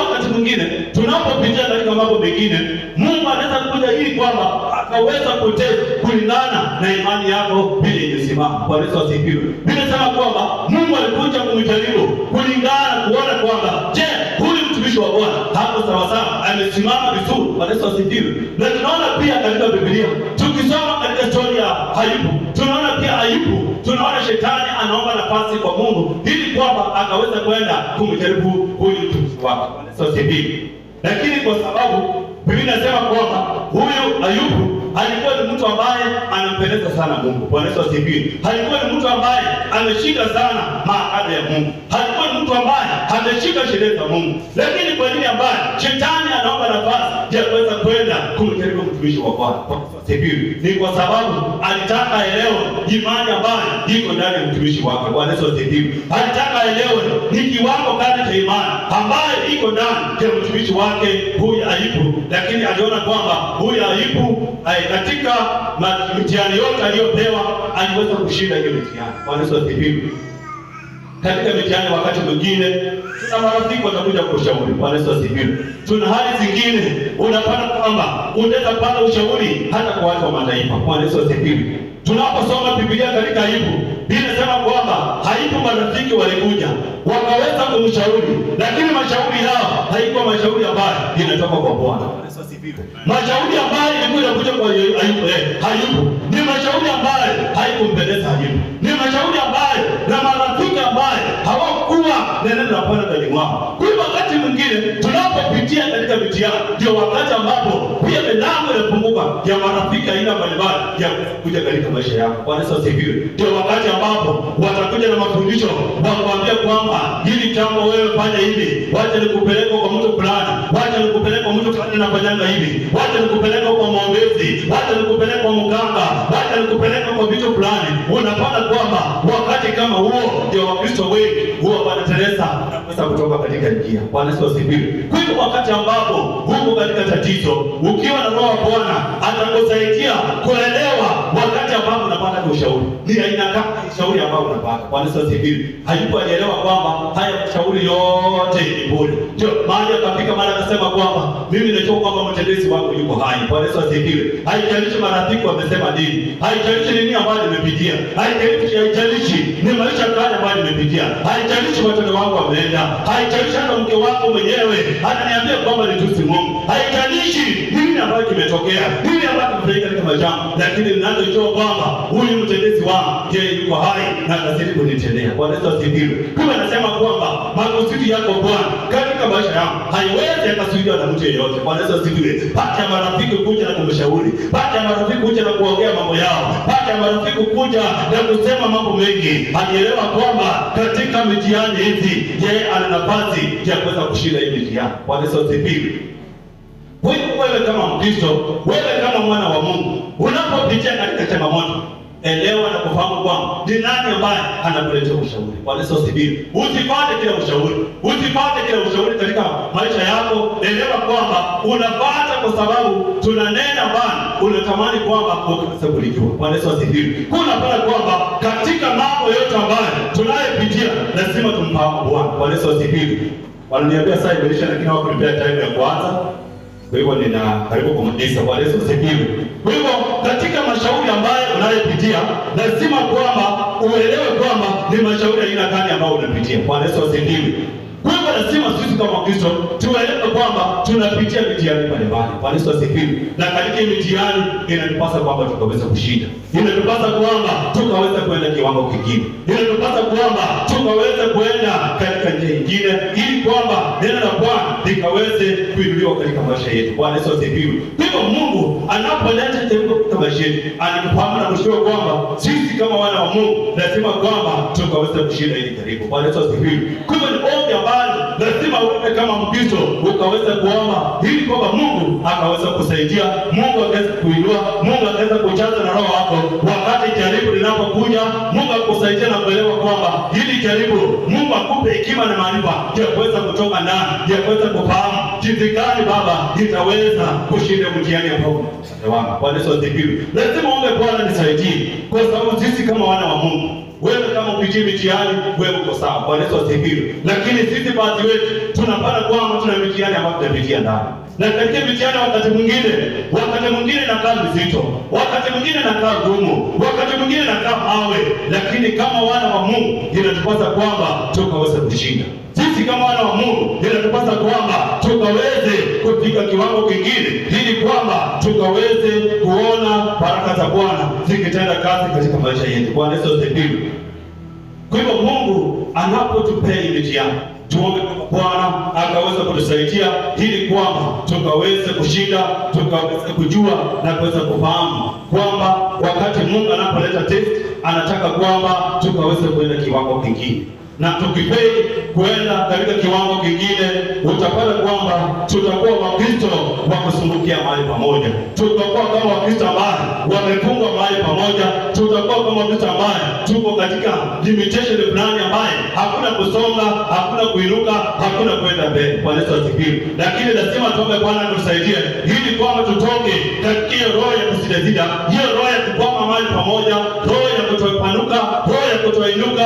Wakati mwingine tunapopitia katika mambo mengine, Mungu anaweza kuja ili kwamba akaweza kutenda kulingana na imani yako bila kusimama. Bwana Yesu asifiwe. Ninasema kwamba Mungu alikuja kumjaribu kulingana kuona kwamba je, huyu mtumishi wa Bwana hapo sawa sawa amesimama vizuri. Bwana Yesu asifiwe. Na tunaona pia katika Biblia, tukisoma katika story ya Ayubu, tunaona pia Ayubu, tunaona shetani anaomba nafasi kwa Mungu ili kwamba akaweza kwenda kumjaribu huyu mtumishi wake. Bwana Yesu asifiwe. Lakini kwa sababu Biblia inasema kwamba huyu Ayubu alikuwa ni mtu ambaye anampendeza sana Mungu. Bwana Yesu asifiwe. Alikuwa ni mtu ambaye ameshika sana maagano ya Mungu. Alikuwa ni mtu ambaye ameshika sheria za Mungu. Lakini kwa nini ambaye shetani anaomba nafasi ya kuweza kwenda kumjaribu mtumishi wa Bwana? Bwana Yesu asifiwe. Ni kwa sababu alitaka elewe imani ambayo iko ndani ya mtumishi wake. Bwana Yesu asifiwe. Alitaka elewe ni kiwango gani cha imani ambayo iko ndani ya mtumishi wake huyu Ayubu. Lakini aliona kwamba huyu Ayubu katika mitihani yote aliyopewa aliweza kushinda hiyo mitihani. Bwana Yesu asifiwe. Katika mitihani wakati mwingine tuna marafiki watakuja kushauri. Bwana Yesu asifiwe. Tuna hali zingine unapata kwamba unaweza kupata ushauri hata kwa watu wa mataifa. Bwana Yesu asifiwe. Tunaposoma Biblia katika Ayubu, Biblia inasema kwamba Ayubu marafiki walikuja wakaweza kumshauri, lakini mashauri yao haikuwa mashauri ambayo inatoka kwa Bwana. Mashauri ambayo ilikuja kwa Ayubu ni mashauri ambayo haikumpendeza Ayubu. Ni mashauri ambayo na marafiki ambayo hawakuwa na neno la Bwana ndani mwao. Kwa hivyo wakati mwingine tunapopitia katika mitihani, ndio wakati ambapo pia milango inafunguka ya marafiki aina mbalimbali ya kuja katika maisha yako. Bwana Yesu asifiwe. Ndio wakati ambapo watakuja na mafundisho na kuambia kwamba hili jambo wewe fanya hivi, wacha nikupeleke kwa mtu fulani, wacha nikupeleke kwa mtu fulani anafanyanga hivi, wacha nikupeleke kwa maombezi, wacha nikupeleke kwa mganga, wacha nikupeleke kwa vitu fulani. Unapata kwamba wakati kama huo ndio Wakristo wengi huwa wanateleza na kuweza kutoka katika njia. Bwana Yesu asifiwe. Kwa hivyo wakati ambapo huko katika tatizo, ukiwa na Roho wa Bwana atakusaidia kuelewa wakati ambapo unapata ushauri. Ni aina gani ushauri ambao unapata? Bwana Yesu asifiwe. Hayupo alielewa kwamba haya mashauri yote ni bure. Ndio maana akafika mara akasema kwamba mimi najua kwamba mtetezi wangu yuko hai. Bwana Yesu asifiwe. Haijalishi marafiki wamesema nini, haijalishi nini ambayo nimepitia, haijalishi ni maisha gani ambayo nimepitia, haijalishi watoto wangu wameenda, haijalishi hata mke wako mwenyewe ananiambia kwamba nitusi Mungu, haijalishi nini ambayo kimetokea, nini ambayo kimefanyika katika maisha, lakini ninachojua kwamba huyu mtetezi wangu yeye yuko hai na atazidi kunitendea. Bwana Yesu asifiwe. Kwa anasema kwamba makusudi yako Bwana katika maisha yangu haiwezi akazuiliwa na mtu yeyote. Bwana Yesu asifiwe. Pata marafiki kuja na kumshauri, pata marafiki kuja na kuongea mambo yao, pata marafiki kuja na kusema mambo mengi. Alielewa kwamba katika mitihani hizi yeye ana nafasi ya kuweza kushinda hii mitihani. Bwana Yesu asifiwe. Wewe kama Mkristo, wewe kama mwana wa Mungu, unapopitia katika changamoto, elewa na kufahamu kwamba ni nani ambaye anakuletea ushauri. Bwana Yesu asifiwe. Usipate kila ushauri, usipate kila ushauri katika maisha yako. Elewa kwamba unapata kwa sababu tunanena Bwana, unatamani kwamba ukaweze kulijua. Bwana Yesu asifiwe. Unapata kwamba katika mambo yote ambayo tunayopitia lazima tumfahamu Bwana. Bwana Yesu asifiwe. Wananiambia saa imeisha, lakini hawakunipea time ya kwanza. Kwa hivyo nina karibu kumaliza. Bwana Yesu asifiwe. Kwa hivyo katika mashauri ambayo unayopitia lazima kwamba uelewe kwamba ni mashauri aina gani ambayo unapitia. Bwana Yesu asifiwe. Kwa hivyo lazima sisi kama Kristo tuelewe kwamba tunapitia mitihani mbalimbali. Bwana Yesu asifiwe. Na katika mitihani inatupasa kwamba tukaweza kushinda. Inatupasa kwamba tukaweza kwenda kiwango kingine. Inatupasa kwamba tukaweza kwenda katika njia nyingine ili kwamba neno la Bwana likaweze kuinuliwa katika maisha yetu. Bwana Yesu asifiwe. Hivyo Mungu anapoleta jambo katika maisha yetu, anatufahamu na kushukuru kwamba sisi kama wana wa Mungu lazima kwamba tukaweza kushinda hili jaribu. Bwana Yesu asifiwe. Kwa hivyo ni ombi ambalo lazima wewe kama Mkristo ukaweza kuomba ili kwamba Mungu akaweza kusaidia, Mungu akaweza kuinua, Mungu akaweza kujaza na roho wako wakati jaribu linapokuja. Mungu akusaidia na kuelewa kwamba hili jaribu, Mungu akupe hekima na maarifa ya kuweza kutoka ndani, ya kuweza kufahamu jinsi gani Baba itaweza kushinda mtihani ambao unatawala. Bwana Yesu asifiwe. Lazima ombe Bwana nisaidie, kwa sababu sisi kama wana wa Mungu, wewe kama upitie mitihani, wewe uko sawa. Bwana Yesu asifiwe. Lakini sisi baadhi wetu tunapata kwamba tuna mitihani ambayo tunapitia ndani. Na katika mitihani wakati mwingine inakaa mzito, wakati mwingine inakaa gumu, wakati mwingine inakaa mawe, lakini kama wana wa Mungu inatupasa kwamba tukaweze kushinda. Sisi kama wana wa Mungu inatupasa kwamba tukaweze kufika kiwango kingine ili kwamba tukaweze kuona baraka za Bwana zikitenda kazi katika maisha yetu. Bwana Yesu asifiwe. Kwa hivyo Mungu anapotupea mitihani, tuombe kwa Bwana akaweza kutusaidia ili kwamba tukaweze kushinda, tukaweze kujua na kuweza kufahamu kwamba wakati Mungu anapoleta test, anataka kwamba tukaweze kwenda kiwango kingine. Na tukipei kwenda katika kiwango kingine, utapata kwamba tutakuwa Wakristo wa kusumbukia mahali pamoja. Tutakuwa kama Wakristo ambao wamefungwa mahali pamoja. Tutakuwa kama Wakristo ambao tuko katika limitation fulani ambaye hakuna kusonga, hakuna kuinuka, hakuna kwenda mbele. Bwana Yesu asifiwe. Lakini lazima tuombe Bwana atusaidie ili kwamba tutoke katika hiyo roho ya kusidazida, hiyo roho ya kukwama mahali pamoja, roho ya kutopanuka, roho ya kutoinuka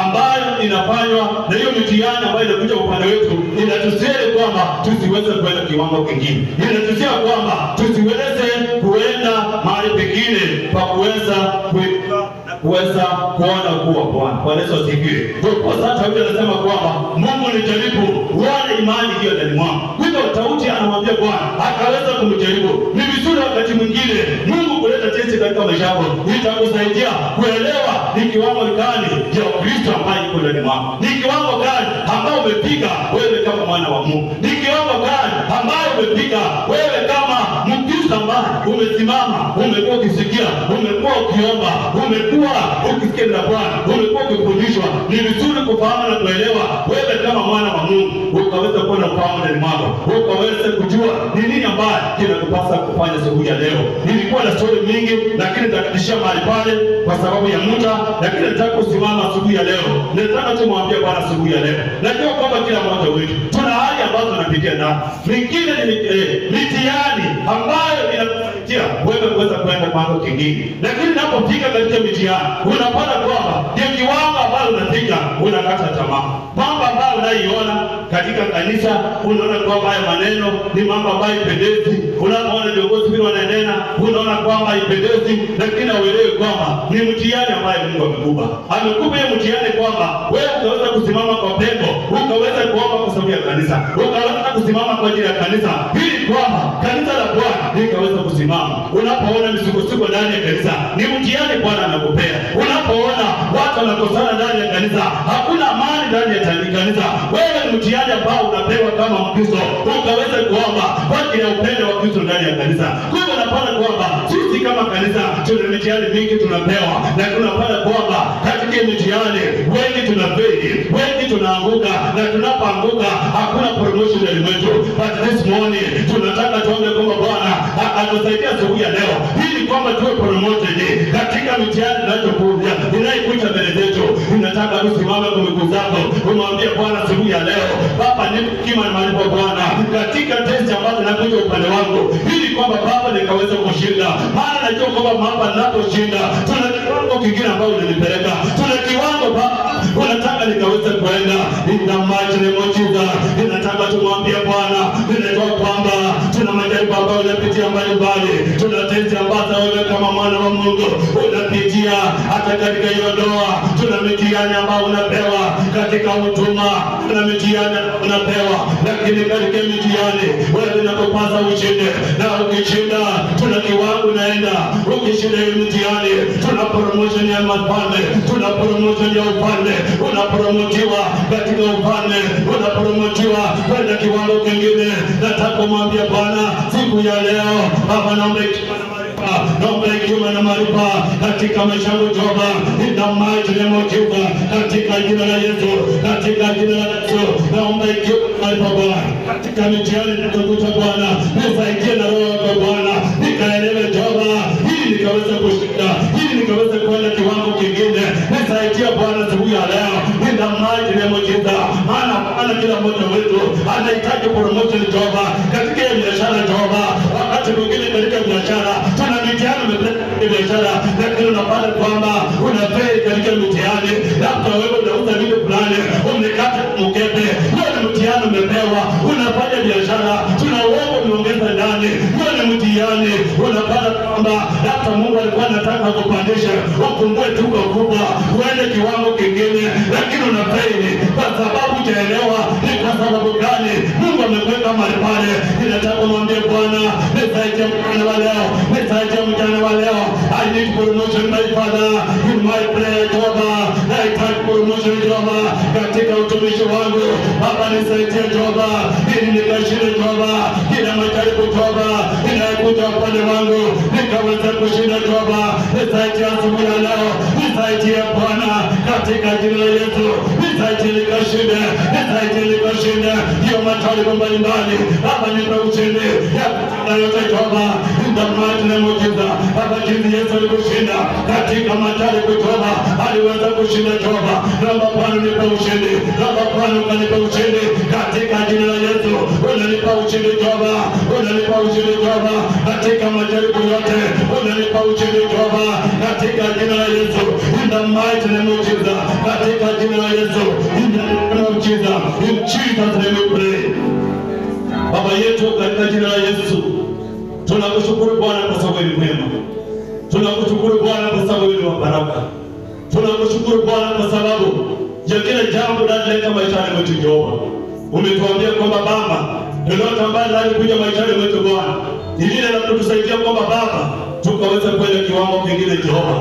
ambayo inafanywa na hiyo mitihani ambayo inakuja upande wetu. Inatusia kwamba tusiweze kwenda kiwango kingine, inatusia kwamba tusiweze kuenda mahali pengine pa kuweza kuinuka na kuweza kuona kuwa Bwana. Bwana Yesu asifiwe. Kwa sasa Daudi anasema kwamba Mungu nijaribu, uone imani hiyo ndani mwangu. Hivyo Daudi anamwambia Bwana akaweza kumjaribu. Ni vizuri wakati mwingine Mungu kuleta testi katika maisha yako, itakusaidia kuelewa ni kiwango gani cha Kristo ambaye yuko ndani mwako, ni kiwango gani ambao umepiga wewe kama mwana wa Mungu, ni kiwango gani ambao umepiga wewe kama Mkristo ambaye umesimama, umekuwa ukisikia, umekuwa ukiomba, umekuwa ukisikia na Bwana, umekuwa ukifundishwa. Ni vizuri kufahamu na kuelewa wewe kama mwana wa Mungu, ukaweza kuwa na ufahamu ndani mwako, ukaweza kujua ni nini ambaye kinakupasa kufanya siku ya leo. Nilikuwa na story mingi, lakini nitakatishia mahali pale kwa sababu ya muda, lakini nataka kusimama siku ya leo. Nataka tumwambie Bwana siku ya leo, najua kwamba kila mmoja wetu tuna hali ambazo tunapitia ndani. Mingine ni mitihani ambayo inakufikia wewe kuweza kwenda mambo kingine, lakini unapofika katika mitihani unapata kwamba ndio kiwango ambao unafika unakata tamaa. Mambo ambayo unaiona katika kanisa, unaona kwamba haya maneno ni mambo ambayo haipendezi. Unapoona viongozi wengine wananena, unaona kwamba haipendezi, lakini uelewe kwamba ni mtihani ambaye Mungu amekupa. Amekupa hiyo mtihani kwamba wewe utaweza kusimama kwa pepo, ukaweza kuomba kwa sababu ya kanisa, ukaweza kusimama kwa ajili ya kanisa, ili kwamba kanisa la Bwana likaweza kusimama. Unapoona misukosuko ndani ya kanisa, ni mtihani Bwana anakupea. Unapoona watu wanakosana ndani ya kanisa, hakuna amani ndani ya kanisa, wewe ni mtihani ambao unapewa kama Mkristo, ukaweza kuomba kwa ajili ya upendo wa Kristo ndani ya kanisa. Kwa hivyo unapata kwamba sisi kama kanisa tuna mitihani mingi tunapewa, na tunapata kwamba katika mitihani wengi tunafeli, wengi tunaanguka, na tunapoanguka hakuna promotion ya mwetu. But this morning tunataka tuombe kwamba Bwana atusaidia siku ya leo, ili kwamba tuwe promoted katika mitihani tunayokuja inayokuja mbele zetu. Ninataka tusimame kwa miguu zako, umwambie Bwana siku ya leo, Baba nipe hekima na maarifa Bwana katika test ambazo zinakuja upande wangu, ili kwamba Baba nikaweza kushinda. Maana najua kwamba Baba ninaposhinda tuna kiwango kingine ambao unanipeleka, tuna kiwango Baba unataka nikaweza kwenda. Ina maji na mochiza, ninataka tumwambie Bwana, ninajua kwamba tuna majaribu ambayo unapitia mbalimbali, tuna testi ambazo wewe kama mwana wa Mungu unapitia hata katika hiyo ndoa, tuna mitihani ambao unapewa katika utuma, tuna mitihani unapewa, lakini katika mitihani wewe unakupasa ushinde, na ukishinda tuna kiwango naenda. Ukishinda hiyo mitihani tuna promotion ya mafalme, tuna promotion ya ufalme, unapromotiwa katika ufalme, unapromotiwa kwenda kiwango kingine. Nataka kumwambia Bwana siku ya leo, Baba naomba hekima na maarifa katika maisha yangu Jehova, ina maji na mochiza katika jina la Yesu, katika jina la Yesu naomba hekima na maarifa Bwana katika mitihani ninayokuta Bwana, nisaidie na roho yako Bwana, nikaelewe Jehova, ili nikaweza kushinda, ili nikaweza kwenda kiwango kingine. Nisaidie Bwana siku ya leo, ina maji na mochiza, maana kila mmoja wetu anahitaji promotion Jehova katika biashara Jehova. Wakati mwingine katika biashara tuna mitihani umepeleka biashara, lakini unapata kwamba unafeli katika mitihani. Labda wewe unauza vitu fulani, umekata mkebe, hiyo ni mtihani umepewa. Unafanya biashara, tuna uongo umeongeza ndani, hiyo ni mtihani. Unapata kwamba labda Mungu alikuwa anataka kupandisha, upungue tuko kubwa, uende kiwango kingine, lakini unafeli kwa sababu hujaelewa ni kwa sababu gani Mungu amekuweka mahali pale. Ninataka kumwambia Bwana, nisaidie mjana wa leo, nisaidie mjana wa leo. I need promotion my Father in my prayer Jehova. Nahitaji promotion Jehova katika utumishi wangu. Baba nisaidie Jehova, ili nikashinde Jehova kila majaribu Jehova inayokuja upande wangu, nikaweza kushinda Jehova. Nisaidie asubuhi ya leo, nisaidie Bwana katika jina la Yesu, nisaidie nikashinde, nisaidie nikashinde hiyo majaribu mbalimbali. Baba nipe ushindi ya yote Jehova, ndio maana tunamuujiza Baba jinsi Yesu alikushinda katika majaribu Jehova, aliweza kushinda Jehova. Naomba Bwana nipe ushindi, naomba Bwana ukanipe ushindi katika jina la Yesu. Unanipa ushindi Jehova, unanipa ushindi Jehova katika majaribu yote, unanipa ushindi Jehova katika jina la Yesu. Ndio maana tunamuujiza katika jina la Yesu, ndio tunamuujiza. In Jesus name we pray. Baba yetu katika jina la Yesu, tunakushukuru Bwana kwa sababu ni mwema. Tunakushukuru Bwana kwa sababu ni wa baraka. Tunakushukuru Bwana kwa sababu ya kila jambo linaloleta maishani mwetu Jehova. Umetuambia kwamba Baba, lolote ambalo linalikuja maishani mwetu Bwana, ili la kutusaidia kwamba Baba tukaweza kwenda kiwango kingine Jehova.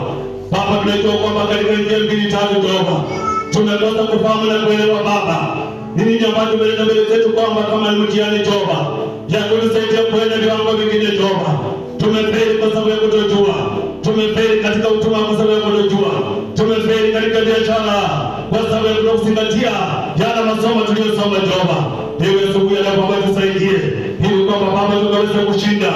Baba tunajua kwamba katika njia mbili tatu Jehova, tumekosa kufahamu na kuelewa Baba nini ambacho tumeleta mbele zetu kwamba kama ni mtihani Jehova ya kutusaidia kwenda viwango vingine Jehova. Tumefeli kwa sababu ya kutojua, tumefeli katika utuma kwa sababu ya kutojua, tumefeli katika biashara kwa sababu ya kutokuzingatia yale masomo tuliyosoma Jehova. Ewe siku ya leo Baba tusaidie, ili kwamba Baba tukaweza kushinda,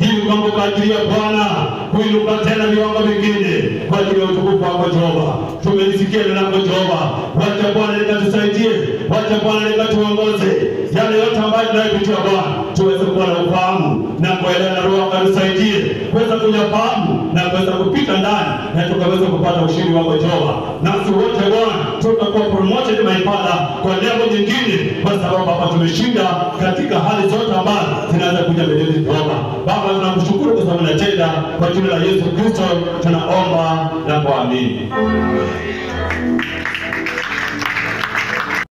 ili kwamba kwa ajili ya Bwana kuinuka tena viwango vingine kwa ajili ya utukufu wako Jehova. Tumelisikia neno lako Jehova, wacha Bwana likatusaidie, wacha Bwana likatuongoze yale yote ambayo tunayopitia Bwana, tuweze kuwa na ufahamu na kuelewa, na Roho akatusaidie kuweza kuyafahamu na kuweza kupita ndani, na tukaweza kupata ushindi wako Jehova. Nasi wote Bwana tutakuwa promoted my Father kwa level nyingine, kwa sababu Baba tumeshinda katika hali zote ambazo zinaweza kuja mbele yetu Jehova. Baba tunakushukuru kwa sababu unatenda, kwa jina la Yesu Kristo tunaomba na kuamini.